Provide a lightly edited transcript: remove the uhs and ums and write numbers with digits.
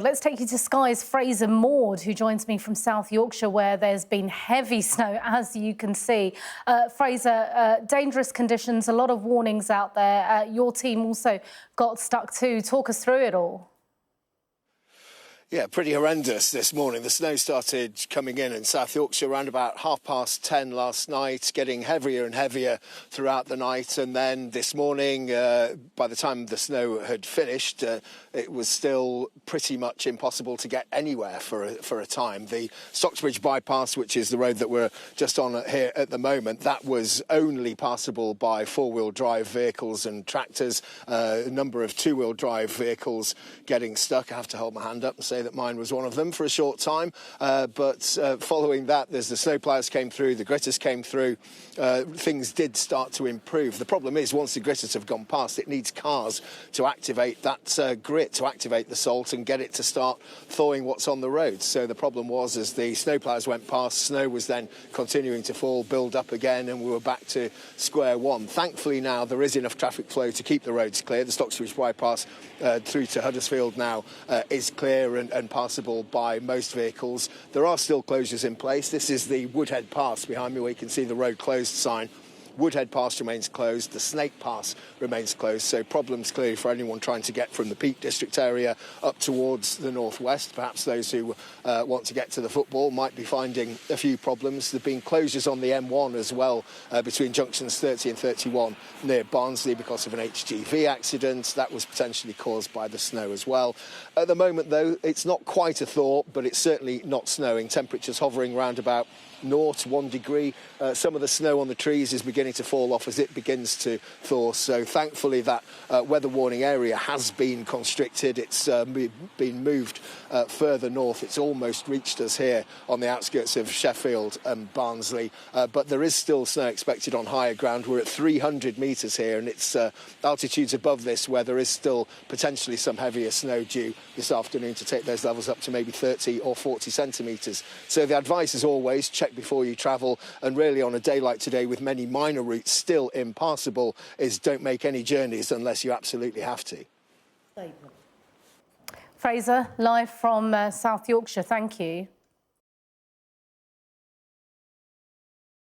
Let's take you to Sky's Frazer Maude, who joins me from South Yorkshire, where there's been heavy snow, as you can see. Frazer, dangerous conditions, a lot of warnings out there. Your team also got stuck too. Talk us through it all. Yeah, pretty horrendous this morning. The snow started coming in South Yorkshire around about 10:30 last night, getting heavier and heavier throughout the night. And then this morning, by the time the snow had finished, it was still pretty much impossible to get anywhere for a time. The Stocksbridge bypass, which is the road that we're just on here at the moment, that was only passable by four-wheel drive vehicles and tractors. A number of two-wheel drive vehicles getting stuck. I have to hold my hand up and say that mine was one of them for a short time, but following that, as the snowplows came through, the gritters came through, things did start to improve. The problem is, once the gritters have gone past, it needs cars to activate that grit, to activate the salt and get it to start thawing what's on the road. So the problem was, as the snowplows went past, snow was then continuing to fall, build up again, and we were back to square one. Thankfully now there is enough traffic flow to keep the roads clear. The Stocksbridge bypass through to Huddersfield now is clear and passable by most vehicles. There are still closures in place. This is the Woodhead Pass behind me, where you can see the road closed sign. Woodhead Pass remains closed. The Snake Pass remains closed. So problems clearly for anyone trying to get from the Peak District area up towards the northwest. Perhaps those who want to get to the football might be finding a few problems. There have been closures on the M1 as well, between junctions 30 and 31 near Barnsley because of an HGV accident. That was potentially caused by the snow as well. At the moment, though, it's not quite a thaw, but it's certainly not snowing. Temperatures hovering around about 0 to 1 degree. Some of the snow on the trees is beginning to fall off as it begins to thaw. So thankfully that weather warning area has been constricted. It's been moved further north. It's almost reached us here on the outskirts of Sheffield and Barnsley. But there is still snow expected on higher ground. We're at 300 metres here, and it's altitudes above this where there is still potentially some heavier snow due this afternoon to take those levels up to maybe 30 or 40 centimetres. So the advice is always check before you travel, and really on a day like today with many minor routes still impassable is don't make any journeys unless you absolutely have to. Frazer, live from South Yorkshire, thank you.